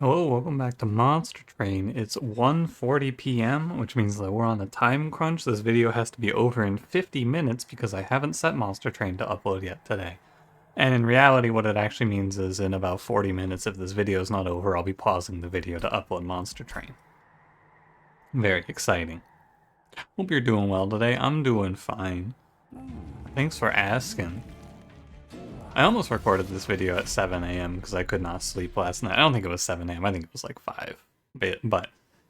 Hello, welcome back to Monster Train. It's 1:40 p.m., which means that we're on a time crunch. This video has to be over in 50 minutes because I haven't set Monster Train to upload yet today. And in reality, what it actually means is in about 40 minutes, if this video is not over, I'll be pausing the video to upload Monster Train. Very exciting. Hope you're doing well today. I'm doing fine. Thanks for asking. I almost recorded this video at 7 a.m. because I could not sleep last night. I don't think it was 7 a.m. I think it was like 5. But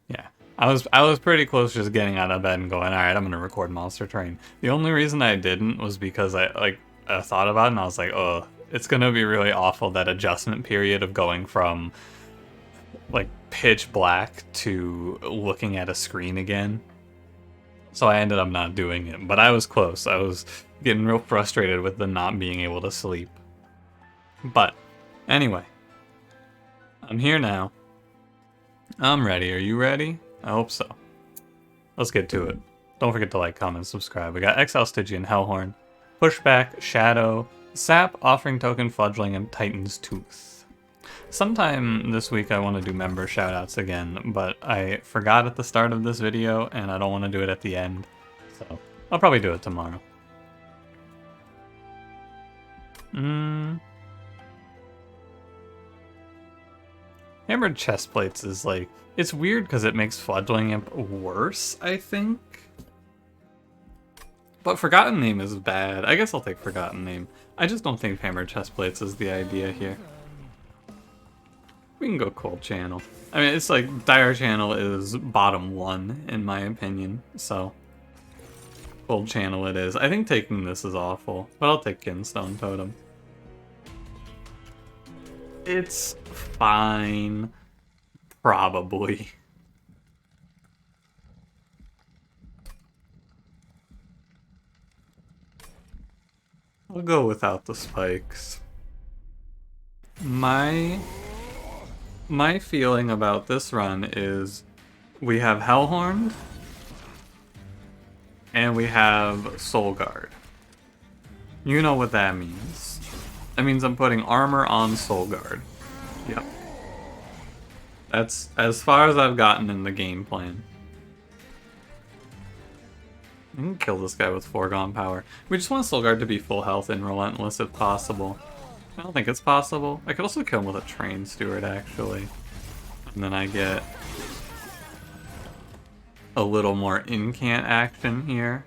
yeah, I was pretty close just getting out of bed and going, all right, I'm gonna record Monster Train. The only reason I didn't was because I thought about it and I was like, oh, it's gonna be really awful, that adjustment period of going from like pitch black to looking at a screen again. So I ended up not doing it, but I was close. I was getting real frustrated with the not being able to sleep. But anyway, I'm here now. I'm ready. Are you ready? I hope so. Let's get to it. Don't forget to like, comment, subscribe. We got XL, Stygian, Hellhorned, Pushback, Shadow, Sap, Offering Token, Fledgling, and Titan's Tooth. Sometime this week I want to do member shoutouts again, but I forgot at the start of this video, and I don't want to do it at the end. So I'll probably do it tomorrow. Hammered chest plates is like, it's weird because it makes Fledgling Imp worse, I think. But Forgotten Name is bad. I guess I'll take Forgotten Name. I just don't think Hammered chest plates is the idea here. We can go Cold Channel. I mean, it's like, Dire Channel is bottom 1 in my opinion, so Cold Channel it is. I think taking this is awful, but I'll take Kinstone Totem. It's fine. Probably. I'll go without the spikes. My feeling about this run is we have Hellhorned and we have Soul Guard. You know what that means. That means I'm putting armor on Soul Guard. Yep. That's as far as I've gotten in the game plan. I can kill this guy with Foregone Power. We just want Soul Guard to be full health and relentless if possible. I don't think it's possible. I could also kill him with a Train Steward, actually. And then I get a little more incant action here.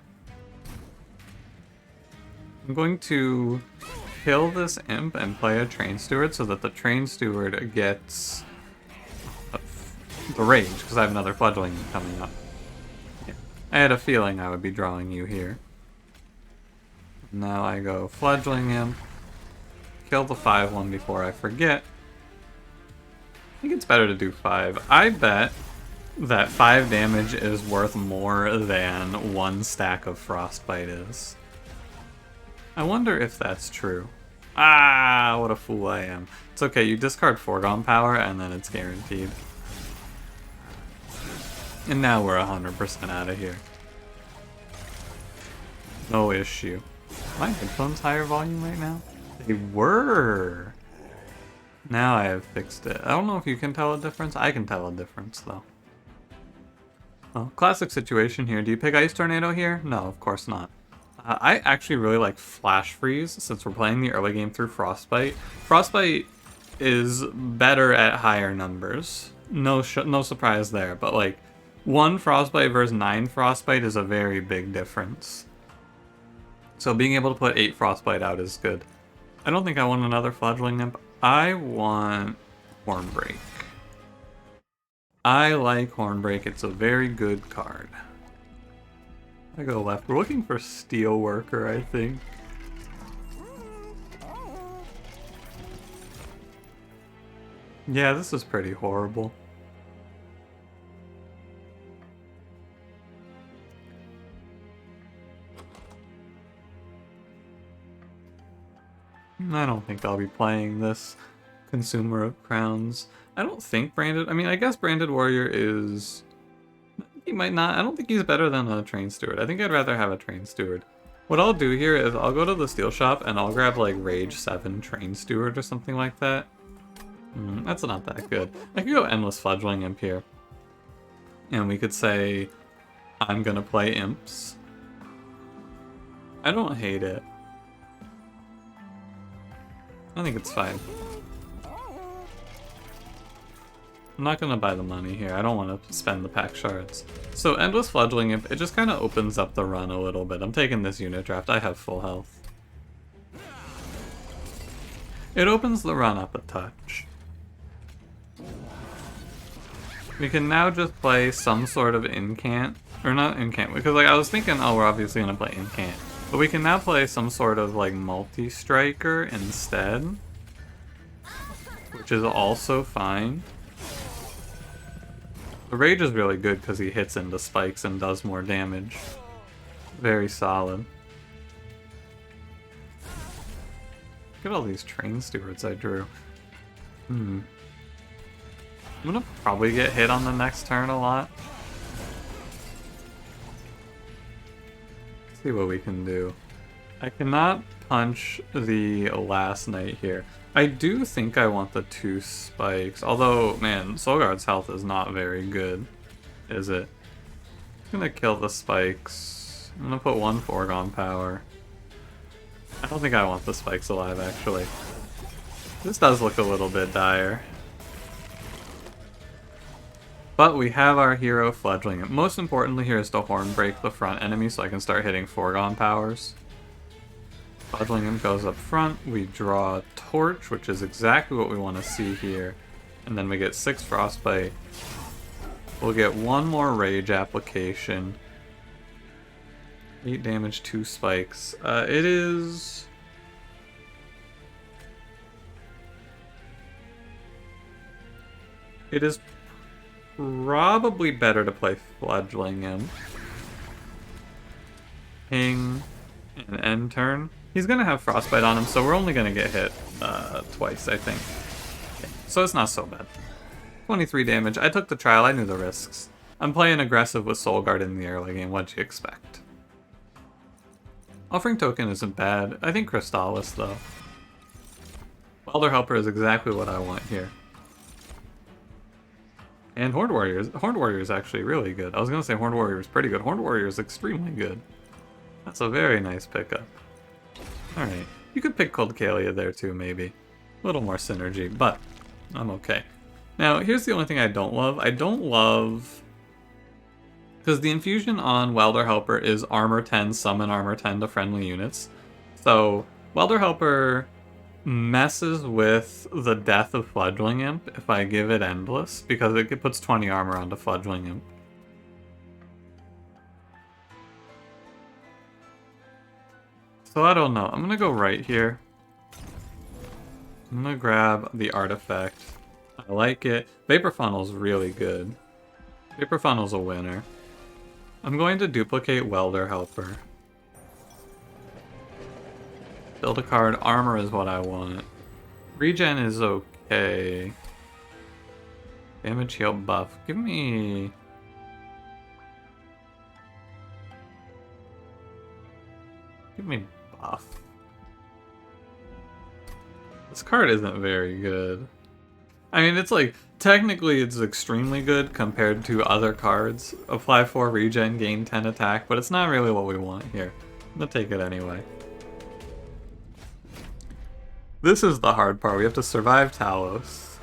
I'm going to kill this imp and play a Train Steward so that the Train Steward gets the rage, because I have another Fledgling coming up. Yeah. I had a feeling I would be drawing you here. Now I go Fledgling Imp, kill the 5-1 before I forget. I think it's better to do 5. I bet that 5 damage is worth more than 1 stack of Frostbite is. I wonder if that's true. Ah, what a fool I am. It's okay, you discard Foregone Power and then it's guaranteed. And now we're 100% out of here. No issue. My headphones higher volume right now? They were! Now I have fixed it. I don't know if you can tell a difference. I can tell a difference though. Well, classic situation here. Do you pick Ice Tornado here? No, of course not. I actually really like Flash Freeze since we're playing the early game through Frostbite. Frostbite is better at higher numbers. No surprise there, but like 1 Frostbite versus 9 Frostbite is a very big difference. So being able to put 8 Frostbite out is good. I don't think I want another Fledgling Imp. I want Hornbreak. I like Hornbreak. It's a very good card. I go left. We're looking for Steel Worker, I think. Yeah, this is pretty horrible. I don't think I'll be playing this Consumer of Crowns. I don't think Branded... I mean, I guess Branded Warrior is... He might not. I don't think he's better than a Train Steward. I think I'd rather have a Train Steward. What I'll do here is I'll go to the steel shop and I'll grab like Rage 7 Train Steward or something like that. That's not that good. I could go Endless Fledgling Imp here. And we could say, I'm gonna play Imps. I don't hate it. I think it's fine. I'm not gonna buy the money here. I don't want to spend the pack shards. So Endless Fledgling Imp, it just kind of opens up the run a little bit. I'm taking this unit draft. I have full health. It opens the run up a touch. We can now just play some sort of incant. Or not incant, because like I was thinking, oh, we're obviously gonna play incant. But we can now play some sort of like multi-striker instead. Which is also fine. The Rage is really good because he hits into spikes and does more damage. Very solid. Look at all these train stewards I drew. I'm gonna probably get hit on the next turn a lot. Let's see what we can do. I cannot punch the last knight here. I do think I want the 2 spikes, although, man, Solgard's health is not very good, is it? I'm gonna kill the spikes. I'm gonna put 1 foregone power. I don't think I want the spikes alive, actually. This does look a little bit dire. But we have our hero Fledgling. Most importantly here is to horn break the front enemy so I can start hitting foregone powers. Fledgling Imp goes up front, we draw a Torch, which is exactly what we want to see here. And then we get 6 Frostbite. We'll get 1 more Rage application. 8 damage, 2 spikes. It is probably better to play Fledgling Imp. Ping, and end turn. He's gonna have Frostbite on him, so we're only gonna get hit twice, I think. Okay. So it's not so bad. 23 damage. I took the trial, I knew the risks. I'm playing aggressive with Solgard in the early game, what'd you expect? Offering Token isn't bad. I think Crystallis, though. Welder Helper is exactly what I want here. And Horned Warrior. Horned Warrior is actually really good. I was gonna say Horned Warrior is pretty good. Horned Warrior is extremely good. That's a very nice pickup. Alright, you could pick Cold Kalia there too, maybe. A little more synergy, but I'm okay. Now, here's the only thing I don't love. I don't love... Because the infusion on Welder Helper is armor 10, summon armor 10 to friendly units. So, Welder Helper messes with the death of Fledgling Imp if I give it Endless, because it puts 20 armor onto Fledgling Imp. So I don't know. I'm gonna go right here. I'm gonna grab the artifact. I like it. Vapor Funnel's really good. Vapor Funnel's a winner. I'm going to duplicate Welder Helper. Build a card. Armor is what I want. Regen is okay. Damage heal buff. Give me... buff. This card isn't very good. I mean, it's like, technically it's extremely good compared to other cards. Apply 4 regen, gain 10 attack, but it's not really what we want here. I'm gonna take it anyway. This is the hard part. We have to survive Talos.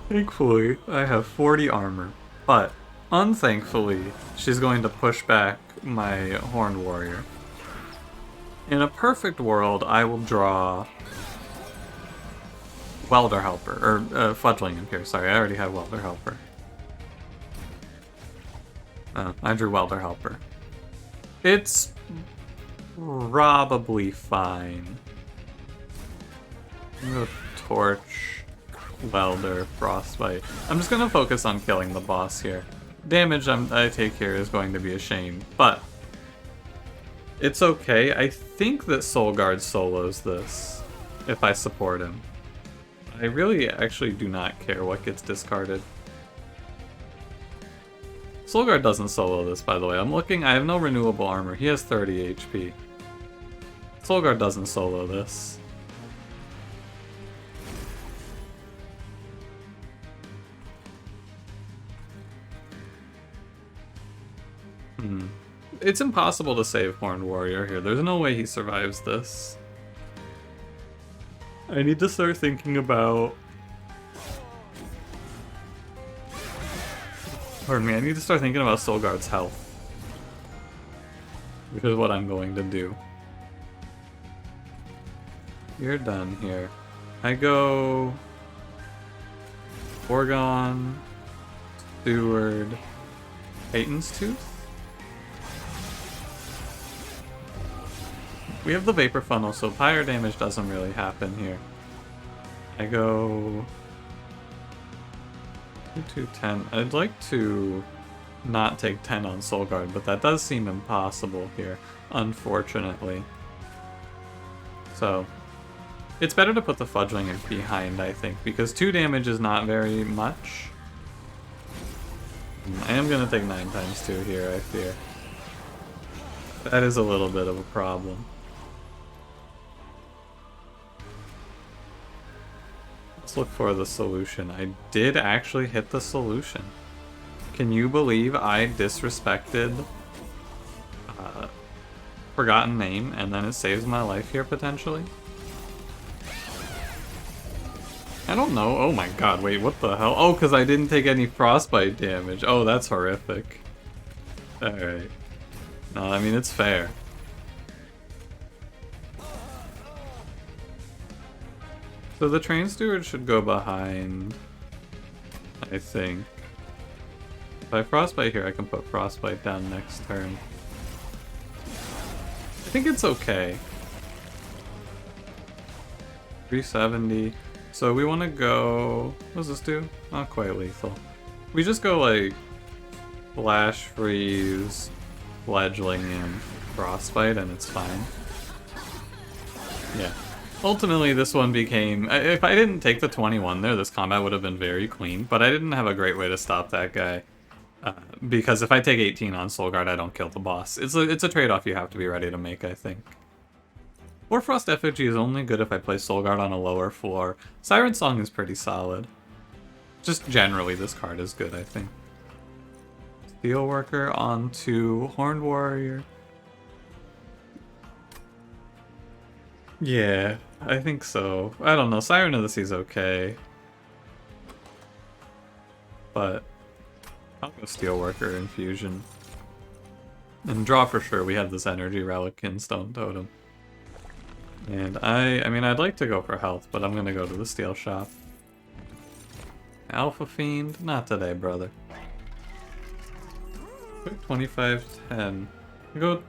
Thankfully, I have 40 armor, but unthankfully, she's going to push back my Horned Warrior. In a perfect world, I will draw Welder Helper, or Fledgling Imp here. Sorry, I already have Welder Helper. I drew Welder Helper. It's probably fine. I'm gonna Torch, Welder, Frostbite. I'm just gonna focus on killing the boss here. Damage I take here is going to be a shame, but it's okay. I think that Solgard solos this if I support him. I really actually do not care what gets discarded. Solgard doesn't solo this, by the way. I'm looking, I have no renewable armor. He has 30 HP. Solgard doesn't solo this. It's impossible to save Horned Warrior here. There's no way he survives this. I need to start thinking about... Pardon me, I need to start thinking about Solgard's health. Which is what I'm going to do. You're done here. I go... Oregon... Steward... Peyton's Tooth? We have the Vapor Funnel, so fire damage doesn't really happen here. I go... 2-10. I'd like to not take 10 on Solgard, but that does seem impossible here, unfortunately. So, it's better to put the Fudgling behind, I think, because 2 damage is not very much. I am going to take 9 times 2 here, I fear. That is a little bit of a problem. Let's look for the solution. I did actually hit the solution. Can you believe I disrespected Forgotten Name and then it saves my life here potentially? I don't know. Oh my god, wait, what the hell? Oh, because I didn't take any frostbite damage. Oh, that's horrific. Alright. No, I mean, it's fair. So the Train Steward should go behind, I think. If I frostbite here, I can put frostbite down next turn. I think it's okay. 370. So we want to go... What does this do? Not quite lethal. We just go like... Flash Freeze, Fledgling, and Frostbite, and it's fine. Yeah. Ultimately, this one became... If I didn't take the 21 there, this combat would have been very clean, but I didn't have a great way to stop that guy. Because if I take 18 on Solgard, I don't kill the boss. It's a trade-off you have to be ready to make, I think. Warfrost Effigy is only good if I play Solgard on a lower floor. Siren Song is pretty solid. Just generally, this card is good, I think. Steelworker onto Horned Warrior. Yeah, I think so. I don't know, Siren of the Sea is okay. But I'll go Steelworker Infusion. And draw for sure, we have this Energy Relic in Stone Totem. And I mean, I'd like to go for health, but I'm gonna go to the Steel Shop. Alpha Fiend? Not today, brother. 25-10. I go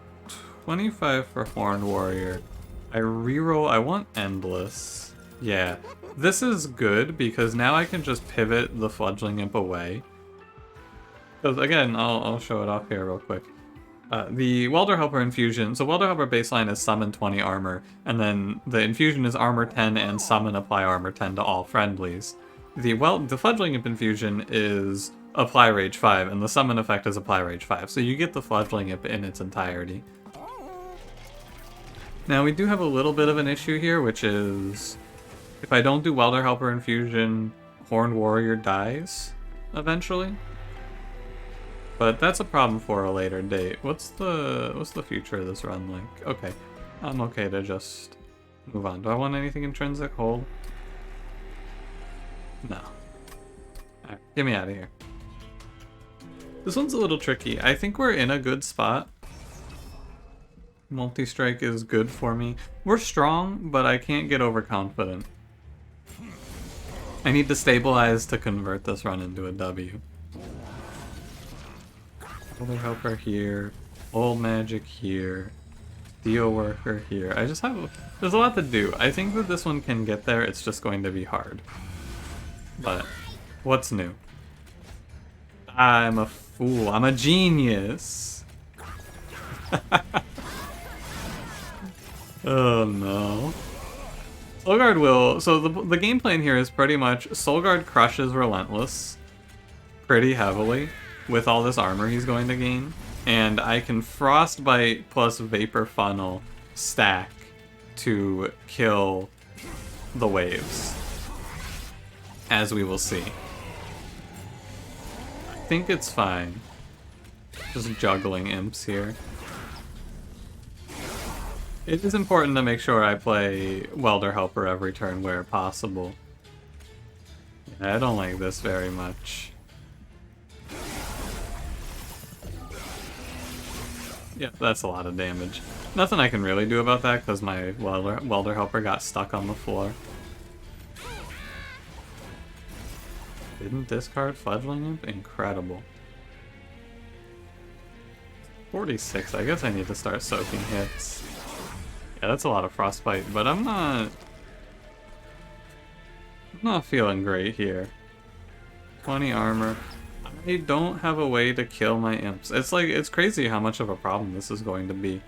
25 for Horned Warrior. I reroll. I want Endless. Yeah. This is good because now I can just pivot the Fledgling Imp away. Because again, I'll show it off here real quick. The Welder Helper Infusion. So Welder Helper baseline is summon 20 armor, and then the infusion is armor 10 and summon apply armor 10 to all friendlies. The Fledgling Imp Infusion is apply rage 5, and the summon effect is apply rage 5. So you get the Fledgling Imp in its entirety. Now we do have a little bit of an issue here, which is if I don't do Welder Helper Infusion, Horned Warrior dies eventually. But that's a problem for a later date. What's the future of this run like? Okay, I'm okay to just move on. Do I want anything intrinsic? Hold. No. Alright, get me out of here. This one's a little tricky. I think we're in a good spot. Multi-strike is good for me. We're strong, but I can't get overconfident. I need to stabilize to convert this run into a W. Welder Helper here, Old Magic here, Steel Worker here. I just have... There's a lot to do. I think that this one can get there, it's just going to be hard. But, what's new? I'm a fool. I'm a genius! Oh no. Solgard will... So the game plan here is pretty much Solgard crushes Relentless pretty heavily with all this armor he's going to gain. And I can Frostbite plus Vapor Funnel stack to kill the waves. As we will see. I think it's fine. Just juggling imps here. It is important to make sure I play Welder Helper every turn where possible. Yeah, I don't like this very much. Yeah, that's a lot of damage. Nothing I can really do about that because my welder helper got stuck on the floor. Didn't discard Fledgling Imp? Incredible. 46, I guess I need to start soaking hits. Yeah, that's a lot of frostbite, but I'm not feeling great here. 20 armor. I don't have a way to kill my imps. It's crazy how much of a problem this is going to be.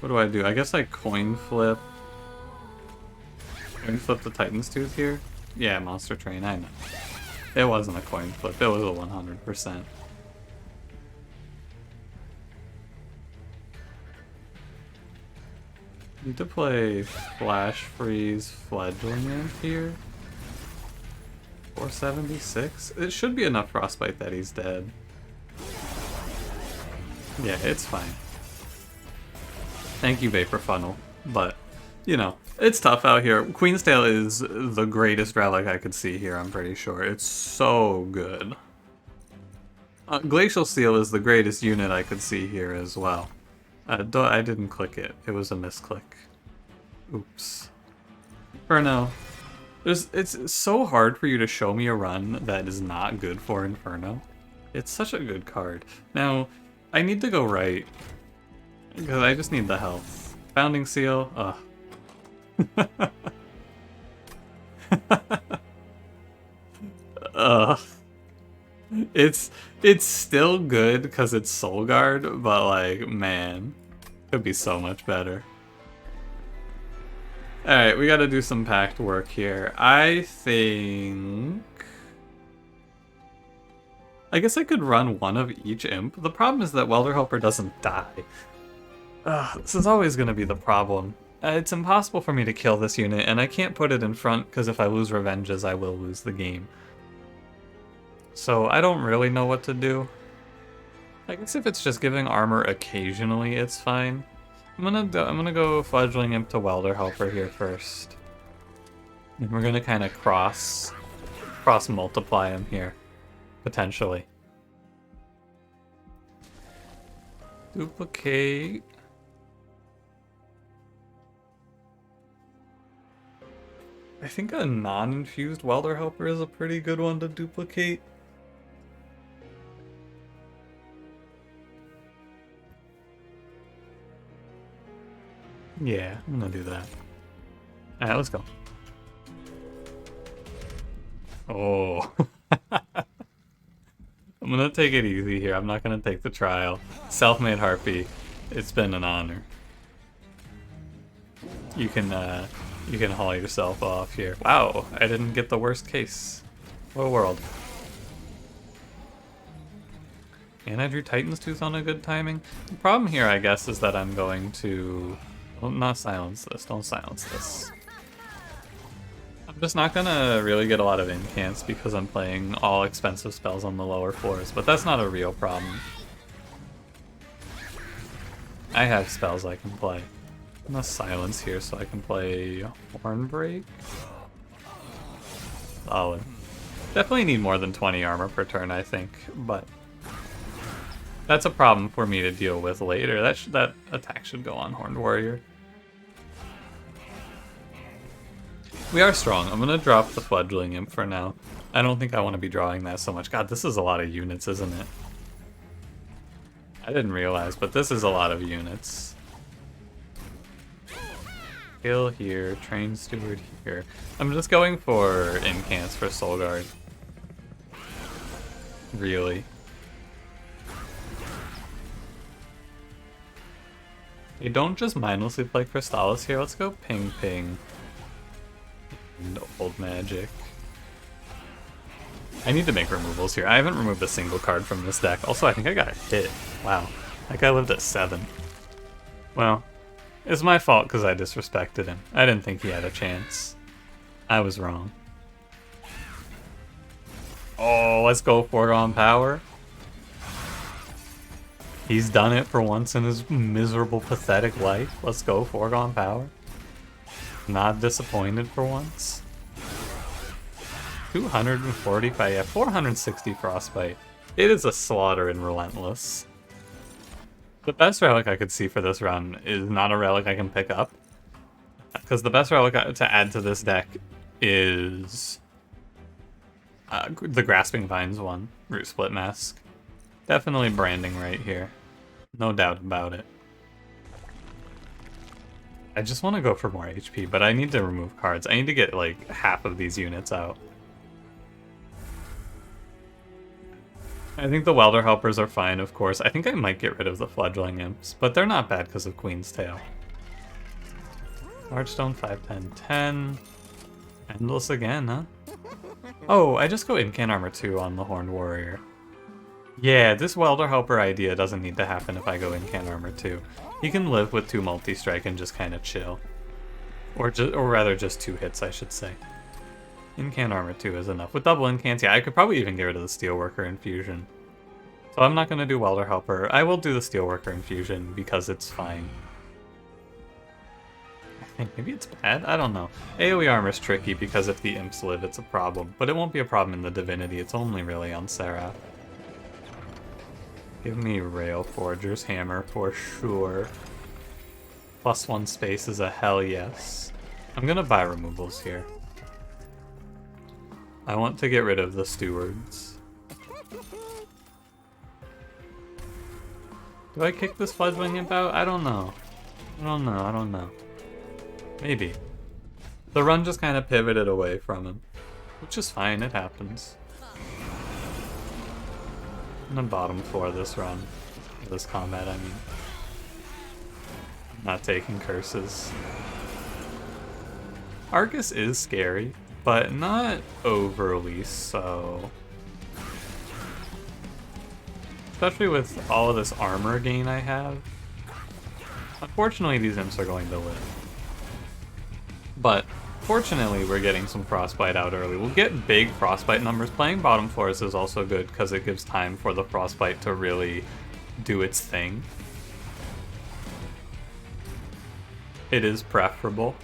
What do? I guess I coin flip. Coin flip the Titan's Tooth here? Yeah, Monster Train, I know. It wasn't a coin flip, it was a 100%. Need to play Flash Freeze Fledgling Imp here. 476? It should be enough frostbite that he's dead. Yeah, it's fine. Thank you, Vapor Funnel. But, you know, it's tough out here. Queen's Tail is the greatest relic I could see here, I'm pretty sure. It's so good. Glacial Seal is the greatest unit I could see here as well. I didn't click it. It was a misclick. Oops. Inferno. It's so hard for you to show me a run that is not good for Inferno. It's such a good card. Now, I need to go right. Because I just need the health. Founding Seal. Ugh. Ugh. It's still good because it's Soul Guard, but like, man, could be so much better. Alright, we gotta do some pact work here. I guess I could run one of each imp. The problem is that Welder Helper doesn't die. This is always gonna be the problem. It's impossible for me to kill this unit, and I can't put it in front because if I lose Revenges, I will lose the game. So I don't really know what to do. I guess if it's just giving armor occasionally, it's fine. I'm gonna go Fledgling Imp to Welder Helper here first. And we're gonna kind of cross multiply him here, potentially. Duplicate. I think a non-infused Welder Helper is a pretty good one to duplicate. Yeah, I'm gonna do that. Alright, let's go. Oh. I'm gonna take it easy here. I'm not gonna take the trial. Self-made Harpy. It's been an honor. You can haul yourself off here. Wow, I didn't get the worst case. What a world. And I drew Titan's Tooth on a good timing. The problem here, I guess, is that I'm going to... Well, not silence this. Don't silence this. I'm just not gonna really get a lot of incants because I'm playing all expensive spells on the lower floors, but that's not a real problem. I have spells I can play. I'm gonna silence here so I can play Hornbreak. Solid. Definitely need more than 20 armor per turn, I think, but that's a problem for me to deal with later. That attack should go on Horned Warrior. We are strong. I'm gonna drop the Fledgling Imp for now. I don't think I want to be drawing that so much. God, this is a lot of units, isn't it? I didn't realize, but this is a lot of units. Kill here, Train Steward here. I'm just going for incants for Soul Guard. Really. You don't just mindlessly play Crystallis here. Let's go Ping Ping. And Old Magic. I need to make removals here. I haven't removed a single card from this deck. Also, I think I got a hit. Wow. That guy lived at 7. Well, it's my fault because I disrespected him. I didn't think he had a chance. I was wrong. Oh, let's go Foregone Power. He's done it for once in his miserable, pathetic life. Let's go, foregone power. Not disappointed for once. 245, yeah, 460 frostbite. It is a slaughter in Relentless. The best relic I could see for this run is not a relic I can pick up. Because the best relic to add to this deck is the Grasping Vines one, Root Split Mask. Definitely branding right here. No doubt about it. I just want to go for more HP, but I need to remove cards. I need to get like half of these units out. I think the Welder Helpers are fine, of course. I think I might get rid of the Fledgling Imps, but they're not bad because of Queen's Tail. Large Stone, 5, 10, 10. Endless again, huh? Oh, I just go Incan Armor 2 on the Horned Warrior. Yeah, this Welder Helper idea doesn't need to happen if I go Incan Armor 2. He can live with 2 multi-strike and just kind of chill. Or rather just 2 hits, I should say. Incan Armor 2 is enough. With double Incans, yeah, I could probably even get rid of the Steelworker Infusion. So I'm not going to do Welder Helper. I will do the Steelworker Infusion because it's fine. I think maybe it's bad? I don't know. AoE armor is tricky because if the Imps live, it's a problem. But it won't be a problem in the Divinity. It's only really on Seraph. Give me Rail Forger's Hammer for sure. +1 space is a hell yes. I'm going to buy removals here. I want to get rid of the Stewards. Do I kick this Fledgling Imp out? I don't know. I don't know. Maybe. The run just kind of pivoted away from him. Which is fine, it happens. I'm gonna bottom 4 this run. This combat, I mean. I'm not taking curses. Arcus is scary, but not overly so. Especially with all of this armor gain I have. Unfortunately, these imps are going to live. But fortunately, we're getting some frostbite out early. We'll get big frostbite numbers. Playing bottom floors is also good because it gives time for the frostbite to really do its thing. It is preferable.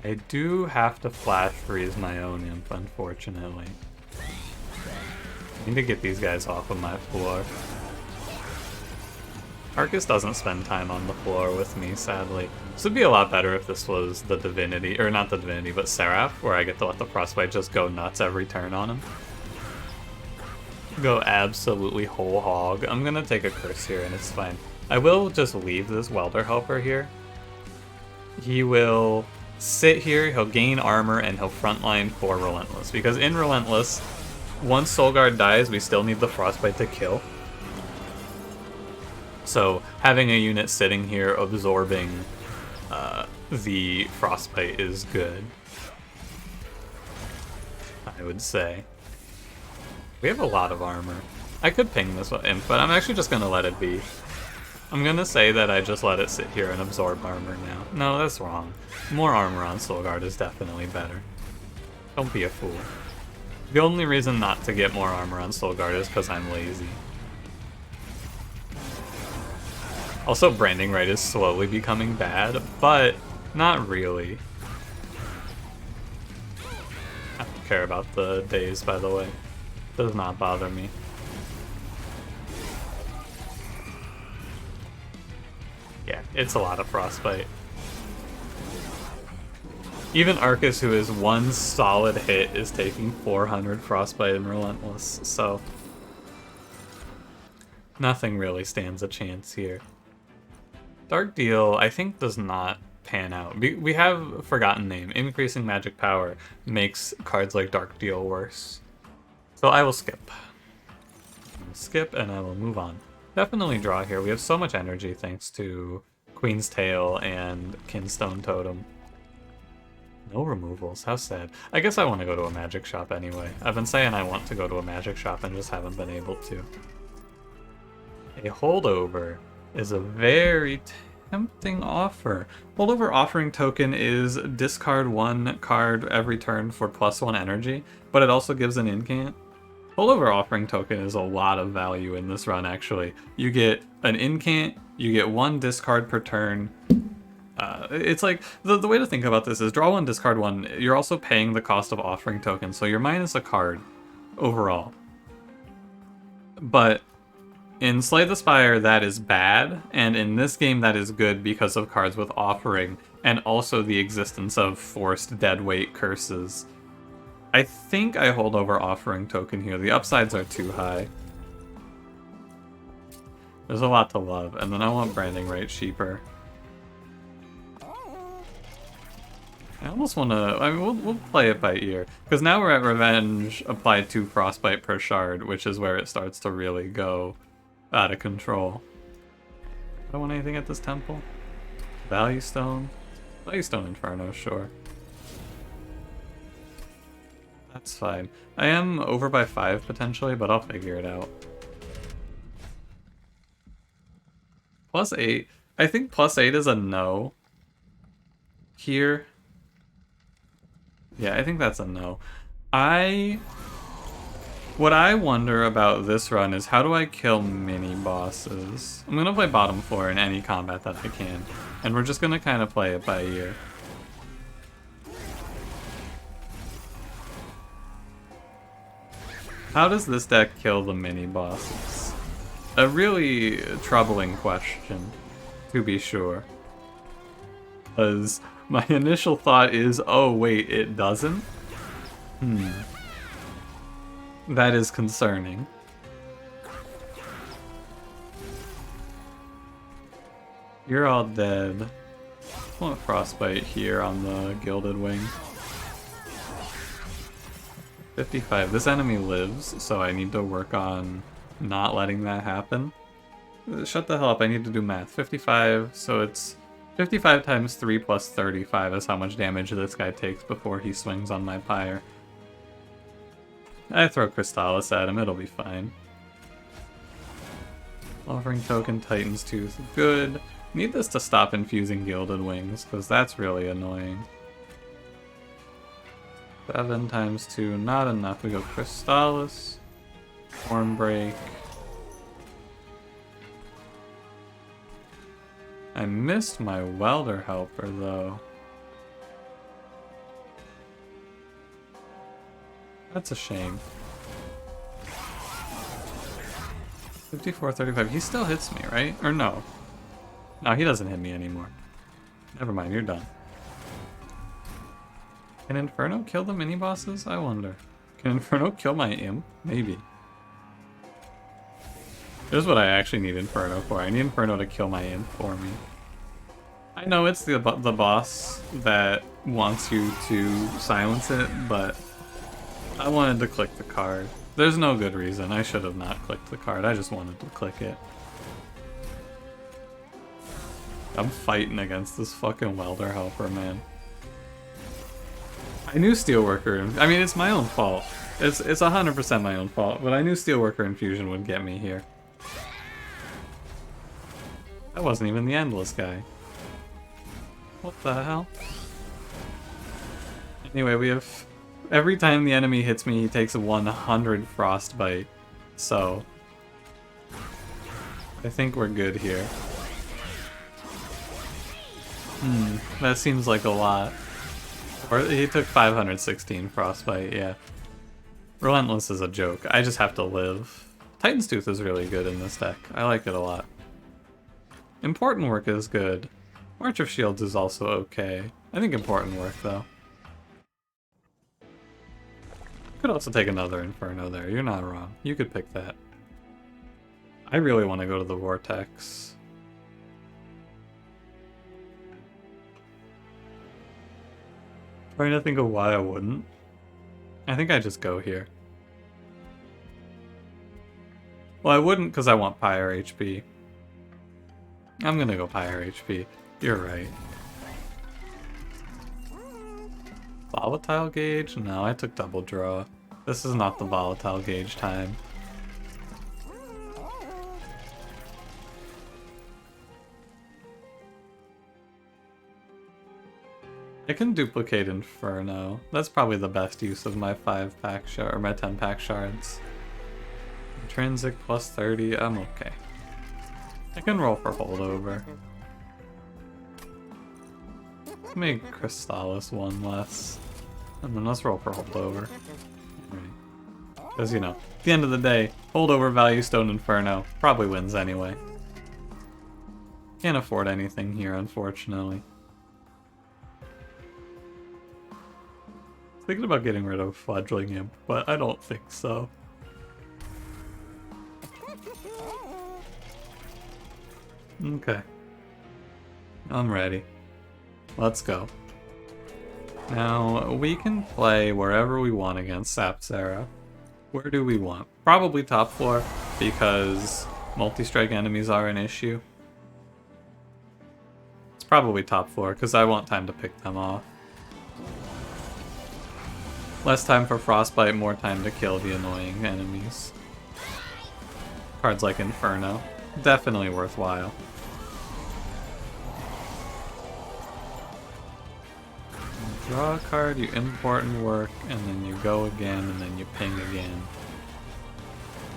I do have to flash freeze my own imp, unfortunately. I need to get these guys off of my floor. Arcus doesn't spend time on the floor with me, sadly. This would be a lot better if this was the Divinity, or not the Divinity, but Seraph, where I get to let the Frostbite just go nuts every turn on him. Go absolutely whole hog. I'm gonna take a curse here and it's fine. I will just leave this Welder Helper here. He will sit here, he'll gain armor, and he'll frontline for Relentless. Because in Relentless, once Soulguard dies, we still need the Frostbite to kill. So having a unit sitting here absorbing the Frostbite is good, I would say. We have a lot of armor. I could ping this imp, but I'm actually just going to let it be. I'm going to say that I just let it sit here and absorb armor now. No, that's wrong. More armor on Soulguard is definitely better. Don't be a fool. The only reason not to get more armor on Soulguard is because I'm lazy. Also, Branding Right is slowly becoming bad, but not really. I don't care about the days, by the way. Does not bother me. Yeah, it's a lot of Frostbite. Even Arcus, who is one solid hit, is taking 400 Frostbite and Relentless, so nothing really stands a chance here. Dark Deal, I think, does not pan out. We have Forgotten Name. Increasing magic power makes cards like Dark Deal worse. So I will skip. I will skip and I will move on. Definitely draw here. We have so much energy thanks to Queen's Tail and Kinstone Totem. No removals, how sad. I guess I want to go to a magic shop anyway. I've been saying I want to go to a magic shop and just haven't been able to. A holdover is a very tempting offer. Holdover offering token is discard 1 card every turn for +1 energy, but it also gives an incant. Holdover Offering Token is a lot of value in this run, actually. You get an incant, you get 1 discard per turn. It's like, the way to think about this is draw 1, discard 1. You're also paying the cost of Offering Token, so you're minus a card overall. But in Slay the Spire, that is bad, and in this game, that is good because of cards with Offering, and also the existence of forced deadweight curses. I think I hold over Offering Token here. The upsides are too high. There's a lot to love, and then I want Branding Right cheaper. I almost want to... I mean, we'll play it by ear. Because now we're at Revenge applied to Frostbite per shard, which is where it starts to really go out of control. I don't want anything at this temple. Value Stone? Value Stone Inferno, sure. That's fine. I am over by 5 potentially, but I'll figure it out. +8. I think +8 is a no. Here. Yeah, I think that's a no. What I wonder about this run is how do I kill mini bosses? I'm gonna play bottom floor in any combat that I can, and we're just gonna kind of play it by ear. How does this deck kill the mini bosses? A really troubling question, to be sure. Because my initial thought is, oh wait, it doesn't? That is concerning. You're all dead. I want Frostbite here on the Gilded Wing. 55. This enemy lives, so I need to work on not letting that happen. Shut the hell up, I need to do math. 55, so it's 55 times 3 plus 35 is how much damage this guy takes before he swings on my pyre. I throw Crystallis at him, it'll be fine. Offering Token, Titan's Tooth, good. Need this to stop infusing Gilded Wings, because that's really annoying. 7 times 2, not enough. We go Crystallis, Thornbreak. I missed my Welder Helper, though. That's a shame. 54, 35. He still hits me, right? Or no? No, he doesn't hit me anymore. Never mind, you're done. Can Inferno kill the mini-bosses? I wonder. Can Inferno kill my imp? Maybe. Here's what I actually need Inferno for. I need Inferno to kill my imp for me. I know it's the boss that wants you to silence it, but I wanted to click the card. There's no good reason. I should have not clicked the card. I just wanted to click it. I'm fighting against this fucking Welder Helper, man. I knew Steelworker... I mean, it's my own fault. It's 100% my own fault, but I knew Steelworker Infusion would get me here. That wasn't even the Endless guy. What the hell? Anyway, we have... Every time the enemy hits me, he takes 100 Frostbite. So... I think we're good here. That seems like a lot. Or he took 516 Frostbite, yeah. Relentless is a joke. I just have to live. Titan's Tooth is really good in this deck. I like it a lot. Important Work is good. March of Shields is also okay. I think Important Work, though. Could also take another Inferno there. You're not wrong. You could pick that. I really want to go to the Vortex. Trying to think of why I wouldn't. I think I just go here. Well, I wouldn't because I want Pyre HP. I'm gonna go Pyre HP. You're right. Volatile Gauge? No, I took double draw. This is not the Volatile Gauge time. I can duplicate Inferno. That's probably the best use of my 5-pack shard or my 10-pack shards. Intrinsic plus 30, I'm okay. I can roll for holdover. Let's make Crystallis one less. And then let's roll for holdover. Because, you know, at the end of the day, holdover value Stone Inferno probably wins anyway. Can't afford anything here, unfortunately. Thinking about getting rid of Fledgling Imp, but I don't think so. Okay. I'm ready. Let's go. Now, we can play wherever we want against Sapsera. Where do we want? Probably top floor, because multi-strike enemies are an issue. It's probably top floor, because I want time to pick them off. Less time for Frostbite, more time to kill the annoying enemies. Cards like Inferno. Definitely worthwhile. You draw a card, you import and work, and then you go again, and then you ping again.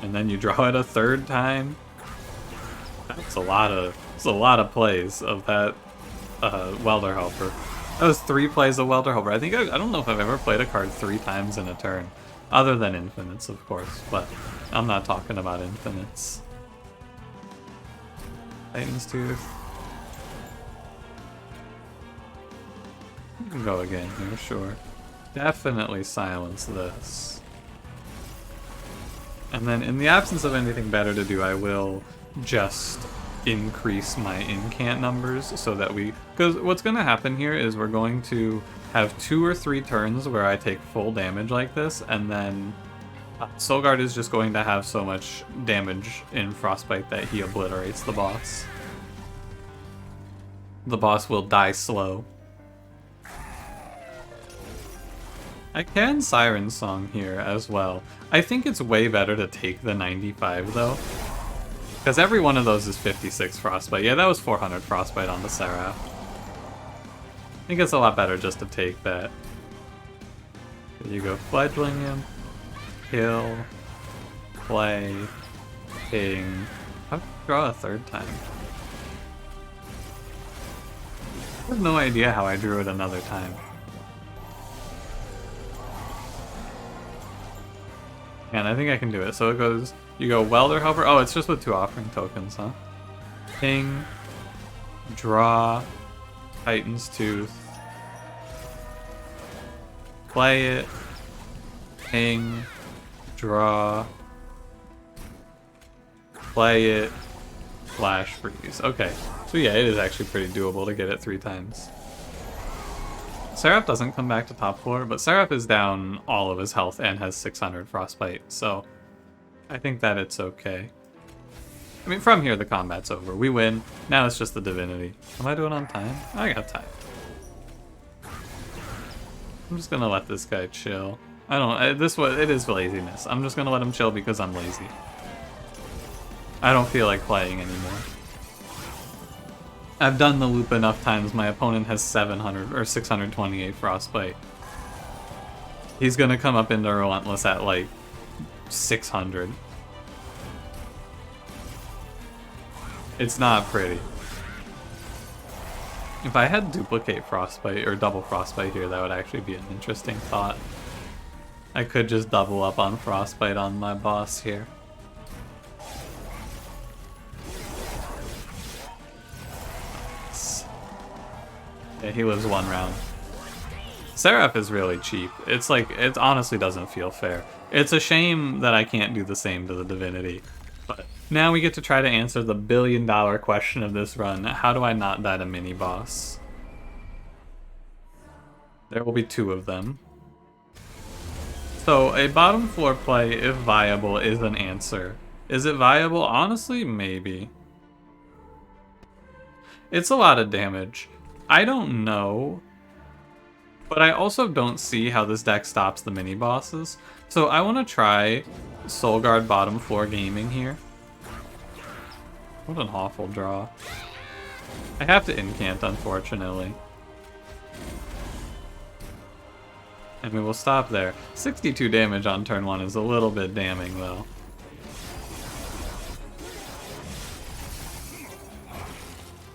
And then you draw it a third time. That's a lot of plays of that Welder Helper. That was 3 plays of Welder Helper. I don't know if I've ever played a card 3 times in a turn. Other than infinites, of course, but I'm not talking about infinites. Titan's Tooth. You can go again here, sure. Definitely silence this. And then in the absence of anything better to do, I will just increase my incant numbers so that because what's going to happen here is we're going to have 2 or 3 turns where I take full damage like this, and then Soulguard is just going to have so much damage in Frostbite that he obliterates the boss. The boss will die slow. I can Siren Song here as well. I think it's way better to take the 95 though, because every one of those is 56 Frostbite. Yeah, that was 400 Frostbite on the Seraph. I think it's a lot better just to take that. There you go, Fledgling Imp, kill, play, ping. How do you draw a third time? I have no idea how I drew it another time. And I think I can do it. So it goes, you go Welder Helper. Oh, it's just with 2 offering tokens, huh? Ping, draw, Titan's Tooth, play it, ping, draw, play it, flash freeze. Okay, so yeah, it is actually pretty doable to get it 3 times. Seraph doesn't come back to top floor, but Seraph is down all of his health and has 600 Frostbite, so I think that it's okay. I mean, from here the combat's over. We win. Now it's just the Divinity. Am I doing on time? I got time. I'm just gonna let this guy chill. It is laziness. I'm just gonna let him chill because I'm lazy. I don't feel like playing anymore. I've done the loop enough times. My opponent has 700 or 628 Frostbite. He's gonna come up into Relentless at like 600. It's not pretty. If I had duplicate Frostbite or double Frostbite here, that would actually be an interesting thought. I could just double up on Frostbite on my boss here. Yeah, he lives 1 round. Seraph is really cheap. It's like, it honestly doesn't feel fair. It's a shame that I can't do the same to the Divinity. But now we get to try to answer the billion-dollar question of this run. How do I not die to mini-boss? There will be 2 of them. So, a bottom floor play, if viable, is an answer. Is it viable? Honestly, maybe. It's a lot of damage. I don't know, but I also don't see how this deck stops the mini-bosses. So I want to try Soulguard bottom floor gaming here. What an awful draw. I have to incant, unfortunately. And we will stop there. 62 damage on turn 1 is a little bit damning, though.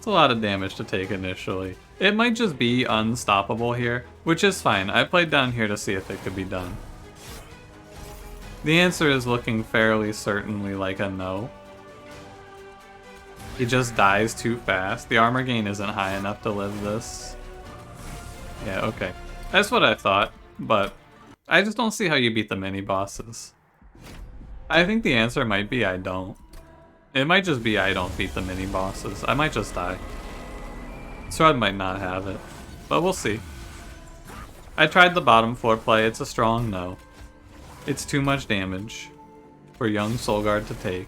a lot of damage to take initially. It might just be unstoppable here, which is fine. I played down here to see if it could be done. The answer is looking fairly certainly like a no. He just dies too fast. The armor gain isn't high enough to live this. Yeah, okay. That's what I thought, but I just don't see how you beat the mini-bosses. I think the answer might be I don't. It might just be I don't beat the mini-bosses. I might just die. Strahd might not have it, but we'll see. I tried the bottom floor play. It's a strong no. It's too much damage for young Solgard to take.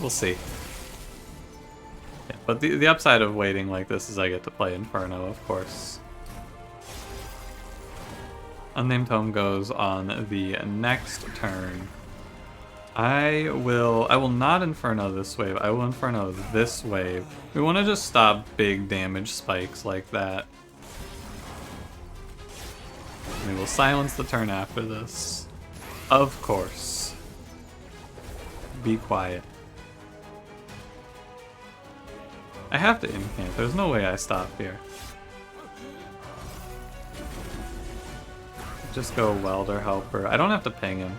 We'll see. Yeah, but the upside of waiting like this is I get to play Inferno, of course. Unnamed Home goes on the next turn. I will not Inferno this wave. I will Inferno this wave. We want to just stop big damage spikes like that. We will silence the turn after this. Of course. Be quiet. I have to incant. There's no way I stop here. Just go Welder Helper. I don't have to ping him.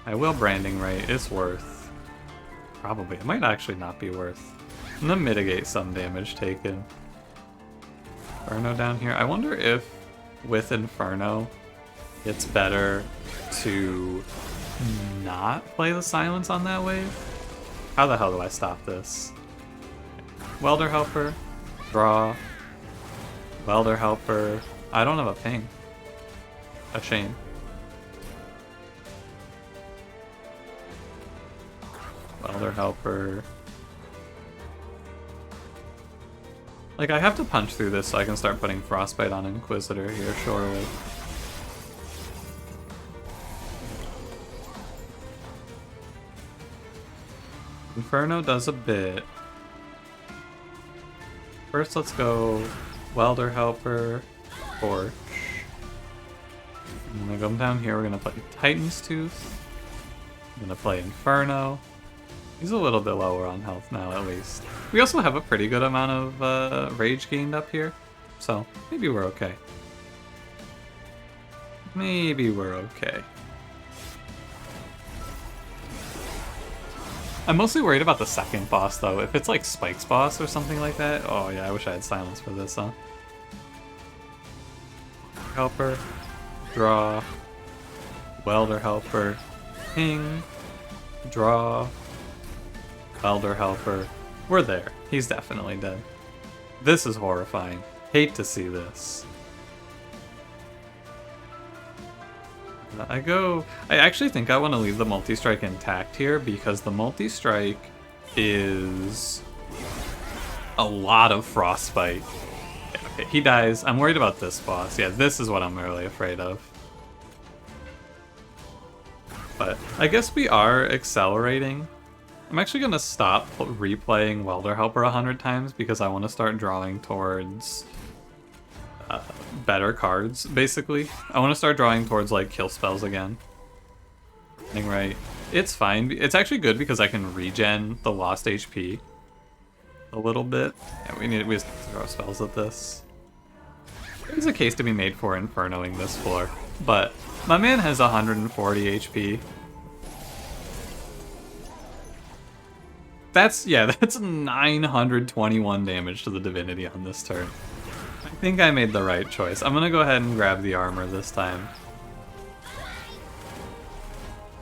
I will Branding Ray. It's worth. Probably. It might actually not be worth. I'm gonna mitigate some damage taken. Inferno down here. I wonder if with Inferno it's better to not play the silence on that wave. How the hell do I stop this? Welder Helper. Draw. Welder Helper. I don't have a ping. A shame. Welder Helper. Like, I have to punch through this so I can start putting Frostbite on Inquisitor here, surely. Inferno does a bit. First, let's go Welder Helper, Torch. I'm gonna come down here, we're gonna play Titan's Tooth. I'm gonna play Inferno. He's a little bit lower on health now, at least. We also have a pretty good amount of rage gained up here, so maybe we're okay. Maybe we're okay. I'm mostly worried about the second boss, though. If it's like Spike's boss or something like that, oh yeah, I wish I had silence for this, huh? Helper, draw, Welder Helper, ping, draw, Welder Helper. We're there. He's definitely dead. This is horrifying. Hate to see this. I actually think I want to leave the multi-strike intact here because the multi-strike is a lot of frostbite. Yeah, okay, he dies. I'm worried about this boss. Yeah, this is what I'm really afraid of. But I guess we are accelerating. I'm actually going to stop replaying Welder Helper 100 times because I want to start drawing towards better cards, basically. I want to start drawing towards, like, kill spells again. Right. It's fine. It's actually good because I can regen the lost HP a little bit. Yeah, we just have to throw spells at this. There's a case to be made for Infernoing this floor, but my man has 140 HP. That's 921 damage to the Divinity on this turn. I think I made the right choice. I'm gonna go ahead and grab the armor this time.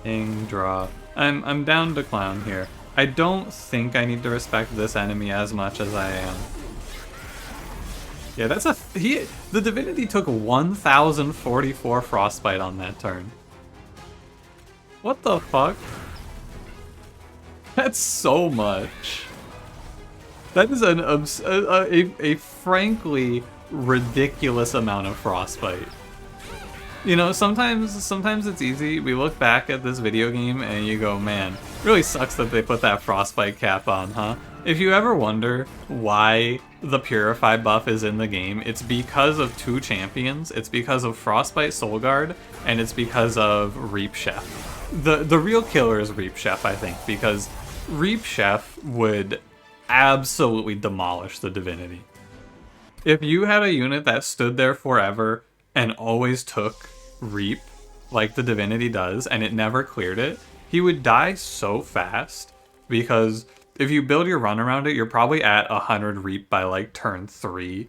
Ping, draw. I'm down to clown here. I don't think I need to respect this enemy as much as I am. Yeah, the Divinity took 1,044 frostbite on that turn. What the fuck? That's so much. That is a frankly ridiculous amount of frostbite. You know, sometimes it's easy. We look back at this video game and you go, man, really sucks that they put that frostbite cap on, huh? If you ever wonder why the Purify buff is in the game, it's because of two champions. It's because of Frostbite Soulguard, and it's because of Reap Chef. The real killer is Reap Chef, I think, because Reap Chef would absolutely demolish the Divinity. If you had a unit that stood there forever and always took Reap, like the Divinity does, and it never cleared it, he would die so fast, because if you build your run around it, you're probably at 100 Reap by like turn 3.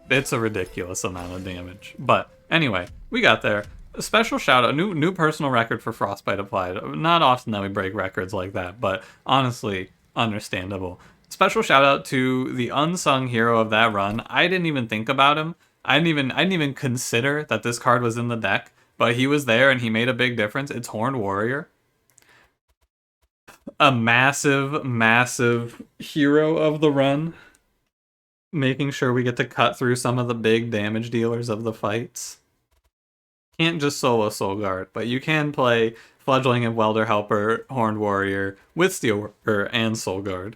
It's a ridiculous amount of damage. But anyway, we got there. A special shout out, new personal record for Frostbite applied. Not often that we break records like that, but honestly, understandable. Special shout out to the unsung hero of that run. I didn't even think about him. I didn't even consider that this card was in the deck, but he was there and he made a big difference. It's Horned Warrior. A massive, massive hero of the run. Making sure we get to cut through some of the big damage dealers of the fights. Can't just solo Soul Guard, but you can play Fledgling and Welder Helper, Horned Warrior, with Steelworker and Soul Guard.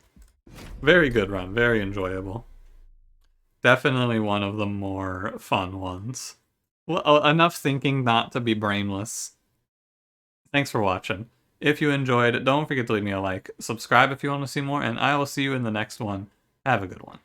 Very good run, very enjoyable. Definitely one of the more fun ones. Well, enough thinking not to be brainless. Thanks for watching. If you enjoyed, don't forget to leave me a like, subscribe if you want to see more, and I will see you in the next one. Have a good one.